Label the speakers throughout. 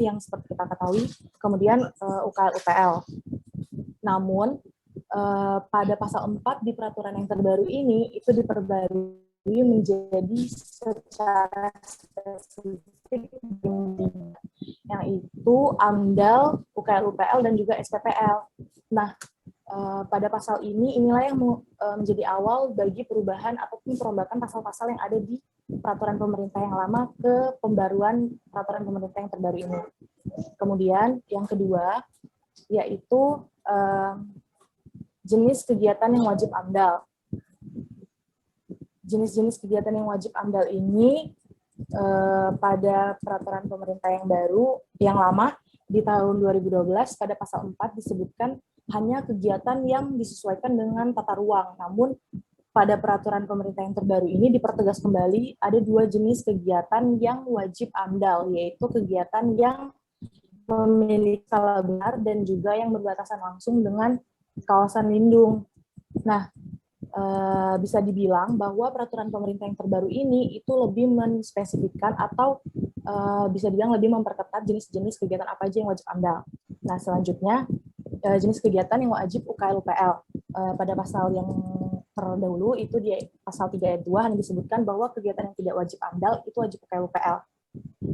Speaker 1: yang seperti kita ketahui, kemudian UKL-UPL. Namun, pada pasal 4 di peraturan yang terbaru ini, itu diperbarui menjadi secara spesifik yang itu AMDAL, UKL-UPL, dan juga SPPL. Nah, pada pasal ini, inilah yang menjadi awal bagi perubahan ataupun perombakan pasal-pasal yang ada di peraturan pemerintah yang lama ke pembaruan peraturan pemerintah yang terbaru ini. Kemudian yang kedua, yaitu jenis kegiatan yang wajib AMDAL. Jenis-jenis kegiatan yang wajib AMDAL ini pada peraturan pemerintah yang baru, yang lama, di tahun 2012 pada pasal 4 disebutkan hanya kegiatan yang disesuaikan dengan tata ruang. Namun pada peraturan pemerintah yang terbaru ini dipertegas kembali ada dua jenis kegiatan yang wajib AMDAL, yaitu kegiatan yang memiliki skala besar dan juga yang berbatasan langsung dengan kawasan lindung. Nah, bisa dibilang bahwa peraturan pemerintah yang terbaru ini itu lebih menspesifikkan atau bisa dibilang lebih memperketat jenis-jenis kegiatan apa aja yang wajib AMDAL. Nah, selanjutnya jenis kegiatan yang wajib UKL-UPL. Pada pasal yang terdahulu itu di pasal 3 ayat 2 hanya disebutkan bahwa kegiatan yang tidak wajib AMDAL itu wajib UKL-UPL.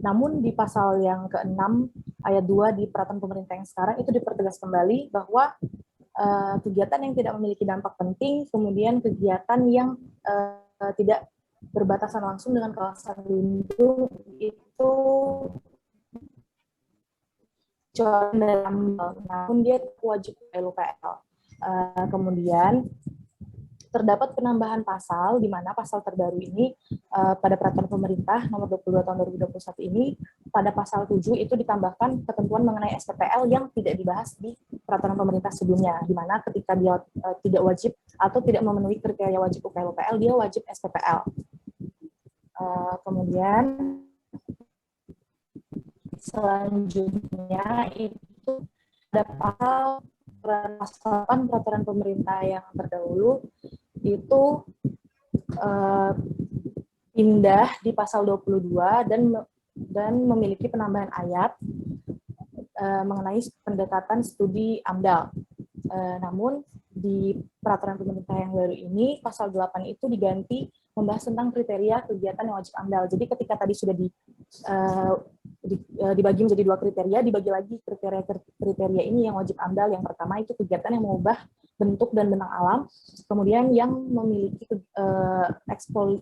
Speaker 1: Namun di pasal yang ke-6 ayat 2 di peraturan pemerintah yang sekarang itu dipertegas kembali bahwa kegiatan yang tidak memiliki dampak penting, kemudian kegiatan yang tidak berbatasan langsung dengan kawasan lindung itu dalam, namun dia wajib UKL. Kemudian terdapat penambahan pasal di mana pasal terbaru ini pada peraturan pemerintah nomor 22 tahun 2021 ini pada pasal 7 itu ditambahkan ketentuan mengenai SPPL yang tidak dibahas di peraturan pemerintah sebelumnya, di mana ketika dia tidak wajib atau tidak memenuhi kriteria wajib UKL-UPL, dia wajib SPPL. Kemudian selanjutnya itu ada pasal 8 peraturan pemerintah yang terdahulu itu pindah di pasal 22 dan memiliki penambahan ayat mengenai pendekatan studi AMDAL. Namun di peraturan pemerintah yang baru ini pasal 8 itu diganti membahas tentang kriteria kegiatan yang wajib AMDAL. Jadi ketika tadi sudah dibagi menjadi dua kriteria, dibagi lagi kriteria ini yang wajib AMDAL. Yang pertama itu kegiatan yang mengubah bentuk dan benang alam, kemudian yang memiliki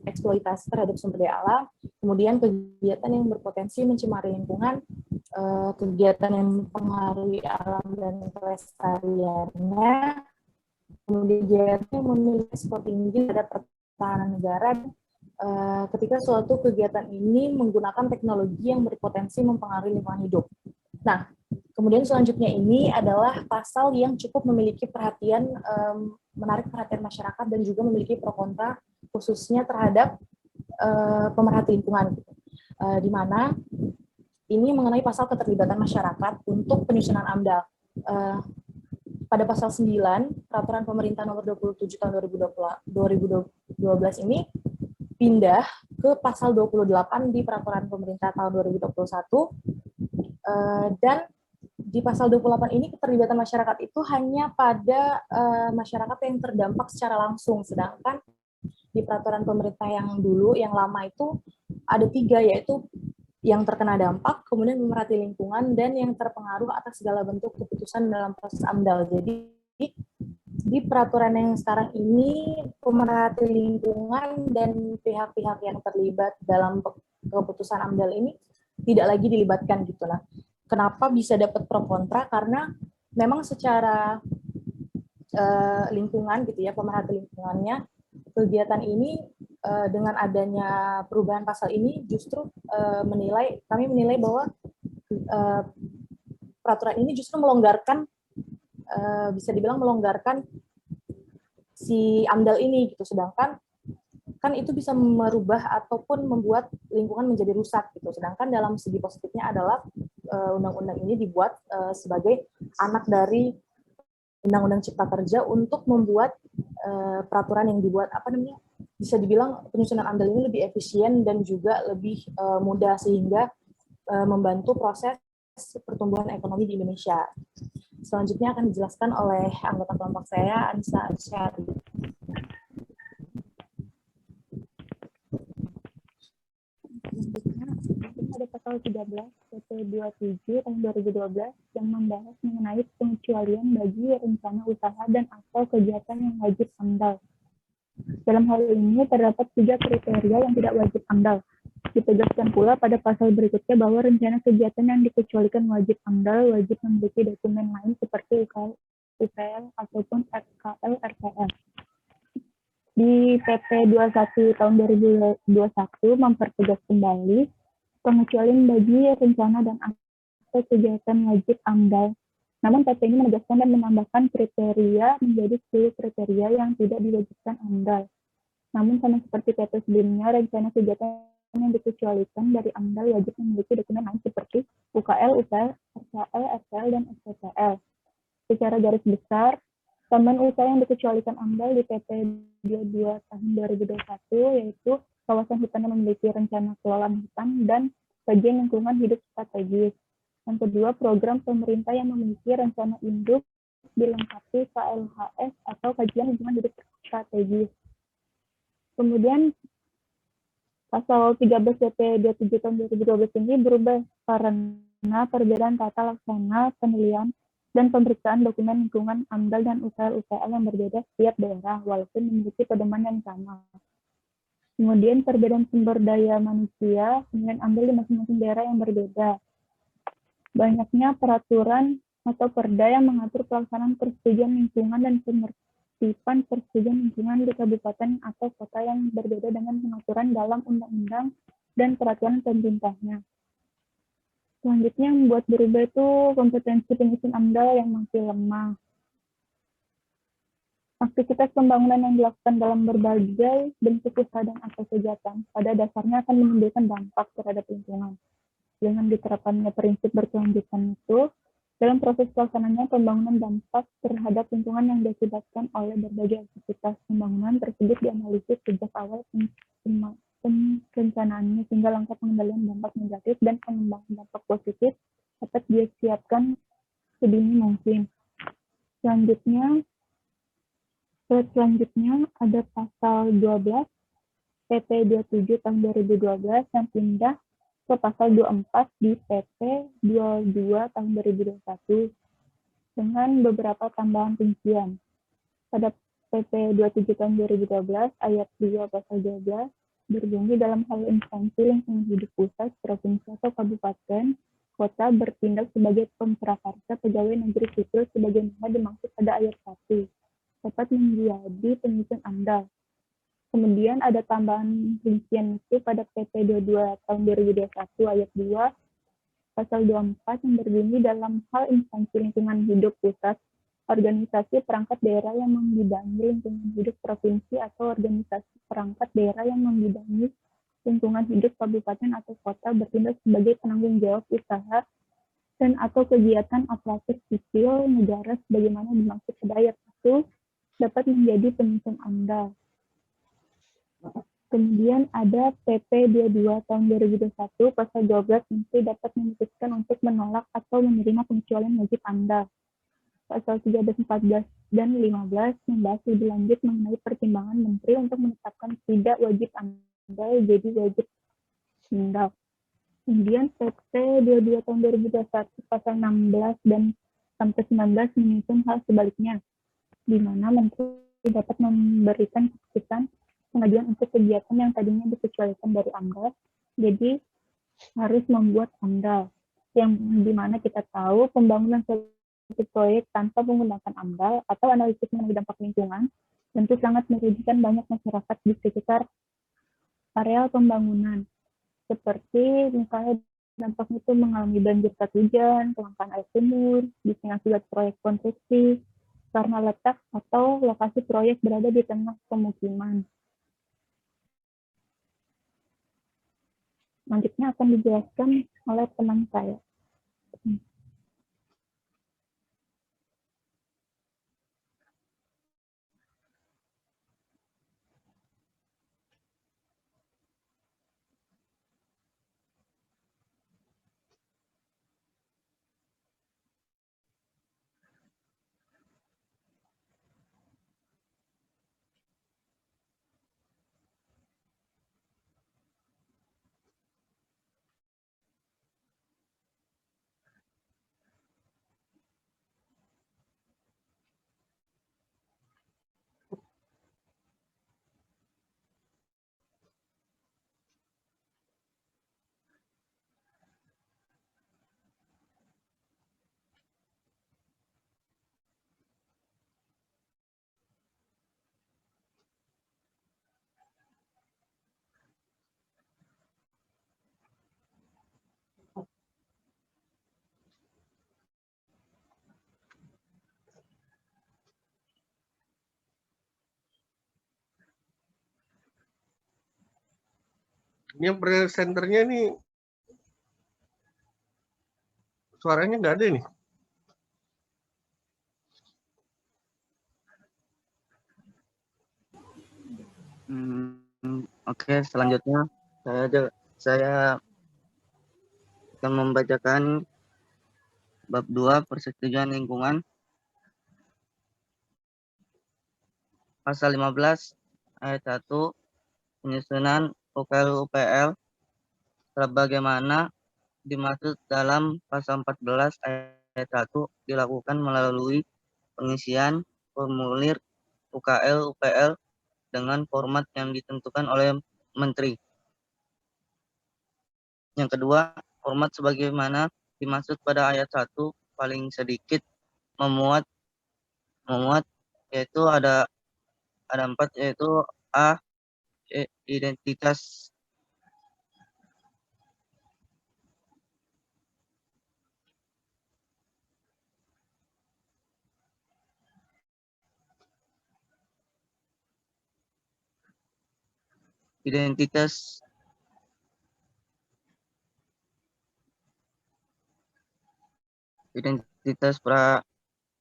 Speaker 1: eksploitasi terhadap sumber daya alam, kemudian kegiatan yang berpotensi mencemari lingkungan, kegiatan yang mempengaruhi alam dan kelestariannya, kemudian kegiatan yang memiliki ekspor tinggi terhadap pertahanan negara, ketika suatu kegiatan ini menggunakan teknologi yang berpotensi mempengaruhi lingkungan hidup. Nah, kemudian selanjutnya ini adalah pasal yang cukup memiliki perhatian, menarik perhatian masyarakat dan juga memiliki pro kontra khususnya terhadap pemerhati lingkungan. Di mana ini mengenai pasal keterlibatan masyarakat untuk penyusunan AMDAL. Pada pasal 9, Peraturan Pemerintah Nomor 27 Tahun 2012 ini pindah ke pasal 28 di Peraturan Pemerintah Tahun 2021, dan di pasal 28 ini keterlibatan masyarakat itu hanya pada masyarakat yang terdampak secara langsung, sedangkan di peraturan pemerintah yang dulu, yang lama itu ada 3, yaitu yang terkena dampak, kemudian pemerhati lingkungan, dan yang terpengaruh atas segala bentuk keputusan dalam proses AMDAL. Jadi di peraturan yang sekarang ini, pemerhati lingkungan dan pihak-pihak yang terlibat dalam keputusan AMDAL ini tidak lagi dilibatkan gitu. Nah, kenapa bisa dapat pro kontra? Karena memang secara lingkungan gitu ya, pemerhati lingkungannya, kegiatan ini dengan adanya perubahan pasal ini justru kami menilai bahwa peraturan ini justru melonggarkan, bisa dibilang melonggarkan si AMDAL ini gitu, sedangkan kan itu bisa merubah ataupun membuat lingkungan menjadi rusak gitu. Sedangkan dalam segi positifnya adalah undang-undang ini dibuat sebagai anak dari Undang-Undang Cipta Kerja untuk membuat peraturan yang dibuat bisa dibilang penyusunan AMDAL ini lebih efisien dan juga lebih mudah, sehingga membantu proses pertumbuhan ekonomi di Indonesia. Selanjutnya akan dijelaskan oleh anggota kelompok saya, Anissa Asyari. Ada pasal 13 PP 27 tahun 2012 yang membahas mengenai pengecualian bagi rencana usaha dan atau kegiatan yang wajib AMDAL. Dalam hal ini terdapat 3 kriteria yang tidak wajib AMDAL. Ditegaskan pula pada pasal berikutnya bahwa rencana kegiatan yang dikecualikan wajib AMDAL wajib memiliki dokumen lain seperti UKL ataupun RKL RKL. Di PP 21 tahun 2021 mempertegas kembali pengecualian bagi rencana dan atau kegiatan wajib AMDAL. Namun PP ini menegaskan dan menambahkan kriteria menjadi 10 kriteria yang tidak diwajibkan AMDAL. Namun sama seperti PP sebelumnya, rencana kegiatan yang dikecualikan dari AMDAL wajib memiliki dokumen lain seperti UKL, UKL, RKL, RKL, dan SPPL. Secara garis besar, tambahan usaha yang dikecualikan AMDAL di PP 22 tahun 2021 yaitu kawasan hutan yang memiliki rencana kelolaan hutan dan kajian lingkungan hidup strategis. Yang kedua, program pemerintah yang memiliki rencana induk dilengkapi KLHS atau kajian lingkungan hidup strategis. Kemudian pasal 13 PP 27 tahun 2012 ini berubah karena perbedaan tata laksana penilaian dan pemeriksaan dokumen lingkungan AMDAL dan UKL-UKL yang berbeda setiap daerah, walaupun memiliki pedoman yang sama. Kemudian perbedaan sumber daya manusia, kemudian AMDAL di masing-masing daerah yang berbeda. Banyaknya peraturan atau perda yang mengatur pelaksanaan persetujuan lingkungan dan penertiban persetujuan lingkungan di kabupaten atau kota yang berbeda dengan pengaturan dalam undang-undang dan peraturan pemerintahnya. Selanjutnya yang membuat berubah itu kompetensi penyusun AMDAL yang masih lemah. Aktivitas pembangunan yang dilakukan dalam berbagai bentuk usaha dan atau kegiatan pada dasarnya akan menimbulkan dampak terhadap lingkungan. Dengan diterapkannya prinsip berkelanjutan itu, dalam proses pelaksanaannya pembangunan dampak terhadap lingkungan yang diakibatkan oleh berbagai aktivitas pembangunan tersebut dianalisis sejak awal perencanaannya sehingga langkah pengendalian dampak negatif dan pengembangan dampak positif dapat disiapkan sedini mungkin. Selanjutnya ada pasal 12 PP 27 tahun 2012 yang pindah ke pasal 24 di PP 22 tahun 2021 dengan beberapa tambahan rincian. Pada PP 27 tahun 2012 ayat 2 pasal 12 berbunyi dalam hal instansi lingkungan hidup pusat, provinsi atau kabupaten, kota bertindak sebagai pemprakarsa pegawai negeri sipil sebagaimana dimaksud pada ayat 1, dapat menjadi penyusun AMDAL. Kemudian ada tambahan rincian itu pada PP 22 tahun 2021 ayat 2 pasal 24 yang berbunyi dalam hal instansi lingkungan hidup pusat, organisasi perangkat daerah yang membidangi lingkungan hidup provinsi atau organisasi perangkat daerah yang membidangi lingkungan hidup kabupaten atau kota bertindak sebagai penanggung jawab usaha dan atau kegiatan aparatur sipil negara sebagaimana dimaksud pada ayat 1 dapat menjadi penyusun AMDAL. Kemudian ada PP 22 tahun 2021 pasal 12 menteri dapat memutuskan untuk menolak atau menerima pengecualian wajib AMDAL. Pasal 13, 14, dan 15 membahas lebih lanjut mengenai pertimbangan menteri untuk menetapkan tidak wajib AMDAL jadi wajib AMDAL. Kemudian PP 22 tahun 2021 pasal 16 dan sampai 19 menyusun hal sebaliknya, di mana menteri dapat memberikan keputusan pengajuan untuk kegiatan yang tadinya dikecualikan dari AMDAL, jadi harus membuat AMDAL. Yang dimana kita tahu pembangunan suatu proyek tanpa menggunakan AMDAL atau analisis mengenai dampak lingkungan tentu sangat merugikan banyak masyarakat di sekitar areal pembangunan. Seperti misalnya dampaknya itu mengalami banjir saat hujan, kelangkaan air sumur, bisa akibat proyek konstruksi, karena letak atau lokasi proyek berada di tengah pemukiman. Selanjutnya akan dijelaskan oleh teman saya.
Speaker 2: Ini yang presenternya nih suaranya nggak ada nih.
Speaker 3: Oke, selanjutnya saya akan membacakan bab 2 persetujuan lingkungan. Pasal 15 ayat 1 penyusunan UPL sebagaimana dimaksud dalam pasal 14 ayat 1 dilakukan melalui pengisian formulir UPL dengan format yang ditentukan oleh Menteri. Yang kedua, format sebagaimana dimaksud pada ayat 1 paling sedikit memuat yaitu ada 4, yaitu A. Identitas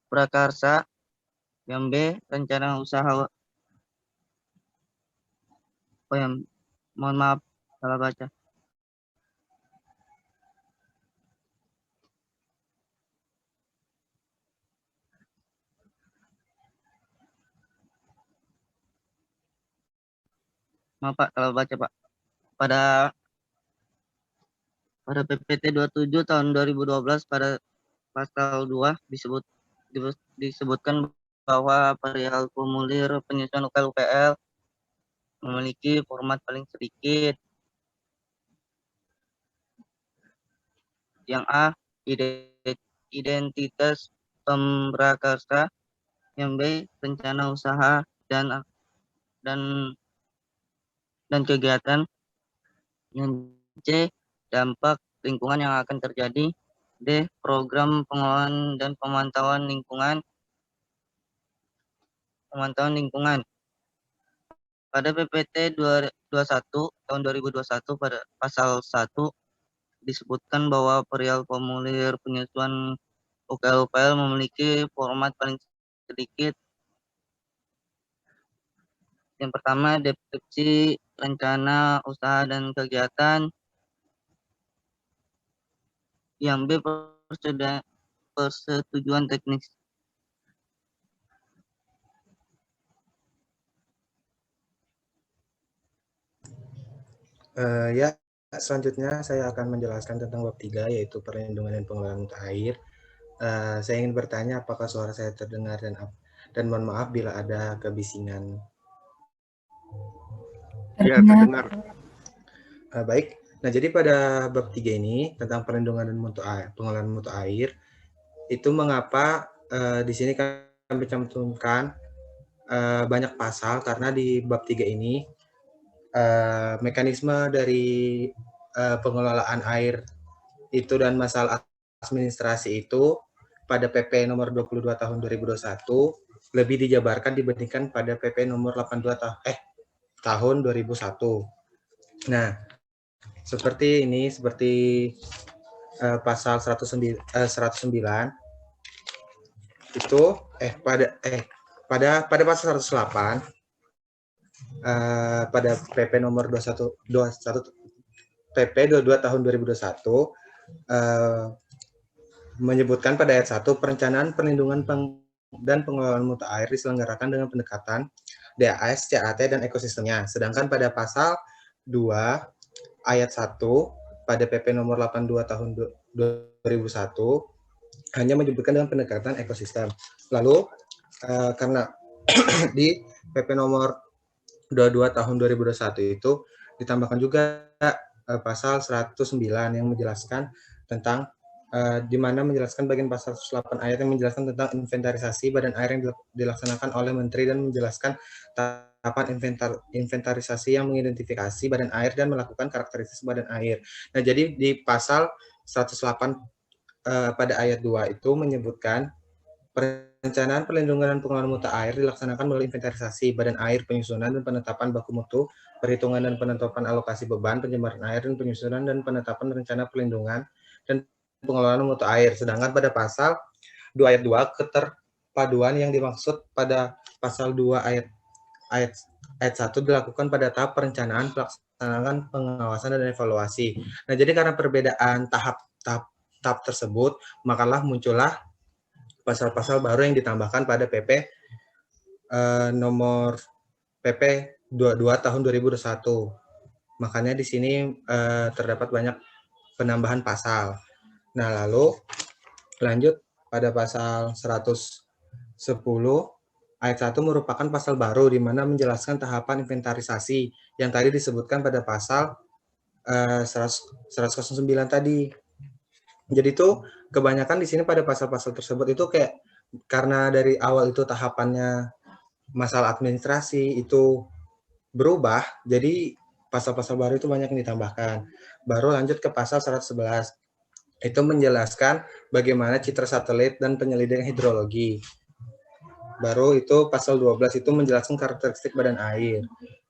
Speaker 3: prakarsa. Yang B, rencana usaha. Mohon maaf salah baca. Maaf Pak, salah baca Pak. Pada PPT 27 tahun 2012 pada pasal 2 disebutkan bahwa perihal formulir penyusunan UPL memiliki format paling sedikit. Yang A, identitas pemrakarsa. Yang B, rencana usaha dan kegiatan. Yang C, dampak lingkungan yang akan terjadi. D, program pengelolaan dan pemantauan lingkungan. Pada PPT 21 tahun 2021 pada pasal 1 disebutkan bahwa perihal formulir penyusunan UPL memiliki format paling sedikit. Yang pertama, deskripsi rencana usaha dan kegiatan. Yang B, persetujuan teknis.
Speaker 4: Ya, selanjutnya saya akan menjelaskan tentang bab 3, yaitu perlindungan dan pengelolaan mutu air. Saya ingin bertanya apakah suara saya terdengar dan mohon maaf bila ada kebisingan.
Speaker 2: Ya, terdengar.
Speaker 4: Baik. Nah, jadi pada bab 3 ini tentang perlindungan dan pengelolaan mutu air, itu mengapa di sini kami cantumkan banyak pasal, karena di bab 3 ini mekanisme dari pengelolaan air itu dan masalah administrasi itu pada PP nomor 22 tahun 2021 lebih dijabarkan dibandingkan pada PP nomor 82 tahun 2001. Nah, seperti ini, seperti pasal 109 itu pada pasal 108 pada PP nomor 21 PP 22 tahun 2021 menyebutkan pada ayat 1 perencanaan perlindungan dan pengelolaan mutu air diselenggarakan dengan pendekatan DAS, CAT, dan ekosistemnya. Sedangkan pada pasal 2 ayat 1 pada PP nomor 82 tahun 2001 hanya menyebutkan dengan pendekatan ekosistem. Lalu karena di PP nomor 22 tahun 2021 itu ditambahkan juga pasal 109 yang menjelaskan tentang di mana menjelaskan bagian pasal 108 ayat yang menjelaskan tentang inventarisasi badan air yang dilaksanakan oleh Menteri dan menjelaskan tahapan inventarisasi yang mengidentifikasi badan air dan melakukan karakteristik badan air. Nah, jadi di pasal 108 pada ayat 2 itu menyebutkan Perencanaan perlindungan dan pengelolaan mutu air dilaksanakan melalui inventarisasi badan air, penyusunan dan penetapan baku mutu, perhitungan dan penetapan alokasi beban, pencemaran air, dan penyusunan dan penetapan rencana perlindungan dan pengelolaan mutu air. Sedangkan pada pasal 2 ayat 2, keterpaduan yang dimaksud pada pasal 2 ayat 1 dilakukan pada tahap perencanaan, pelaksanaan, pengawasan, dan evaluasi. Nah, jadi karena perbedaan tahap tersebut, makalah muncullah pasal-pasal baru yang ditambahkan pada PP nomor PP 22 tahun 2021. Makanya di sini terdapat banyak penambahan pasal. Nah, lalu lanjut pada pasal 110 ayat 1 merupakan pasal baru di mana menjelaskan tahapan inventarisasi yang tadi disebutkan pada pasal 109 tadi. Jadi itu kebanyakan di sini pada pasal-pasal tersebut itu kayak karena dari awal itu tahapannya masalah administrasi itu berubah, jadi pasal-pasal baru itu banyak yang ditambahkan. Baru lanjut ke pasal 111. Itu menjelaskan bagaimana citra satelit dan penyelidikan hidrologi. Baru itu pasal 12 itu menjelaskan karakteristik badan air.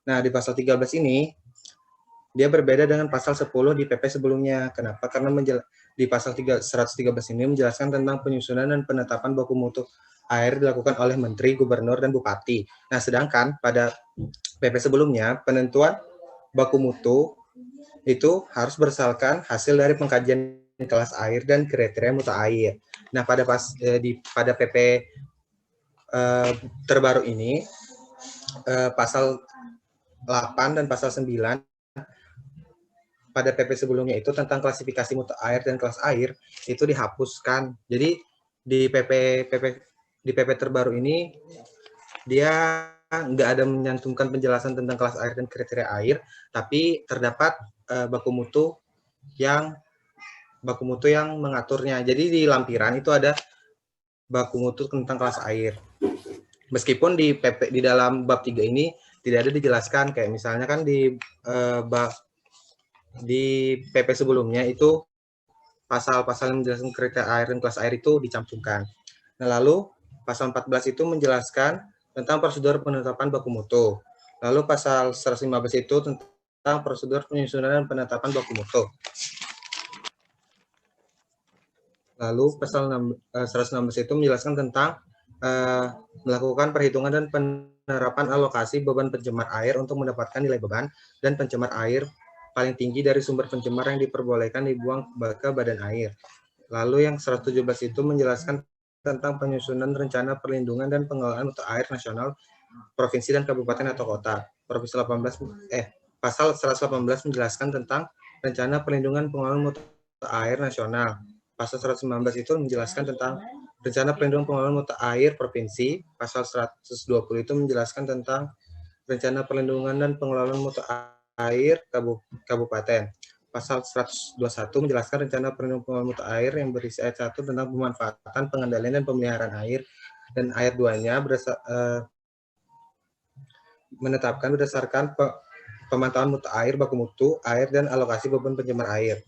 Speaker 4: Nah, di pasal 13 ini dia berbeda dengan pasal 10 di PP sebelumnya. Kenapa? Karena di pasal 113 ini menjelaskan tentang penyusunan dan penetapan baku mutu air dilakukan oleh Menteri, Gubernur, dan Bupati. Nah, sedangkan pada PP sebelumnya, penentuan baku mutu itu harus berdasarkan hasil dari pengkajian kelas air dan kriteria mutu air. Nah, pada PP terbaru ini, pasal 8 dan pasal 9 pada PP sebelumnya itu tentang klasifikasi mutu air dan kelas air itu dihapuskan. Jadi di PP terbaru ini dia nggak ada menyantumkan penjelasan tentang kelas air dan kriteria air, tapi terdapat baku mutu yang mengaturnya. Jadi di lampiran itu ada baku mutu tentang kelas air. Meskipun di dalam bab 3 ini tidak ada dijelaskan, kayak misalnya kan di PP sebelumnya itu pasal-pasal yang menjelaskan kriteria air dan kelas air itu dicantumkan. Nah, lalu pasal 14 itu menjelaskan tentang prosedur penetapan baku mutu. Lalu pasal 115 itu tentang prosedur penyusunan dan penetapan baku mutu. Lalu pasal 116 itu menjelaskan tentang melakukan perhitungan dan penerapan alokasi beban pencemar air untuk mendapatkan nilai beban dan pencemar air paling tinggi dari sumber pencemar yang diperbolehkan dibuang ke badan air. Lalu yang 117 itu menjelaskan tentang penyusunan rencana perlindungan dan pengelolaan mutu air nasional, provinsi dan kabupaten atau kota. Pasal 118 menjelaskan tentang rencana perlindungan pengelolaan mutu air nasional. Pasal 119 itu menjelaskan tentang rencana perlindungan pengelolaan mutu air provinsi. Pasal 120 itu menjelaskan tentang rencana perlindungan dan pengelolaan mutu air kabupaten. Pasal 121 menjelaskan rencana perlindungan pengelolaan mutu air yang berisi ayat 1 tentang pemanfaatan, pengendalian, dan pemeliharaan air. Dan ayat 2-nya menetapkan berdasarkan pemantauan mutu air, baku mutu air, dan alokasi beban pencemar air.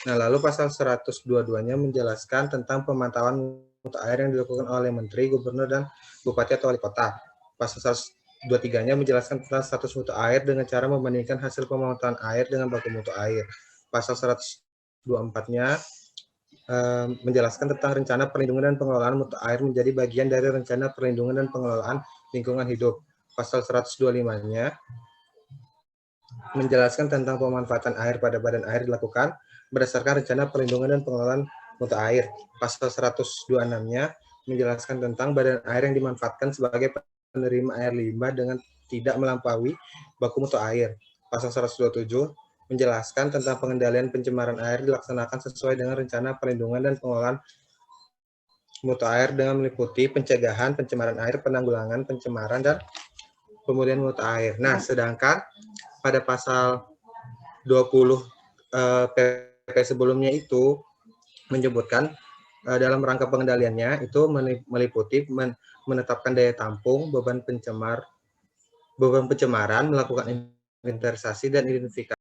Speaker 4: Nah, lalu pasal 122-nya menjelaskan tentang pemantauan mutu air yang dilakukan oleh Menteri, Gubernur, dan Bupati atau Wali Kota. Pasal 123-nya menjelaskan tentang status mutu air dengan cara membandingkan hasil pemantauan air dengan baku mutu air. Pasal 124-nya menjelaskan tentang rencana perlindungan dan pengelolaan mutu air menjadi bagian dari rencana perlindungan dan pengelolaan lingkungan hidup. Pasal 125-nya menjelaskan tentang pemanfaatan air pada badan air dilakukan berdasarkan rencana perlindungan dan pengelolaan mutu air. Pasal 126-nya menjelaskan tentang badan air yang dimanfaatkan sebagai penerima air limbah dengan tidak melampaui baku mutu air. Pasal 127 menjelaskan tentang pengendalian pencemaran air dilaksanakan sesuai dengan rencana perlindungan dan pengelolaan mutu air dengan meliputi pencegahan pencemaran air, penanggulangan pencemaran, dan pemulihan mutu air. Nah, sedangkan pada pasal 20 PP sebelumnya itu menyebutkan dalam rangka pengendaliannya itu meliputi menetapkan daya tampung, beban pencemaran, melakukan inventarisasi dan identifikasi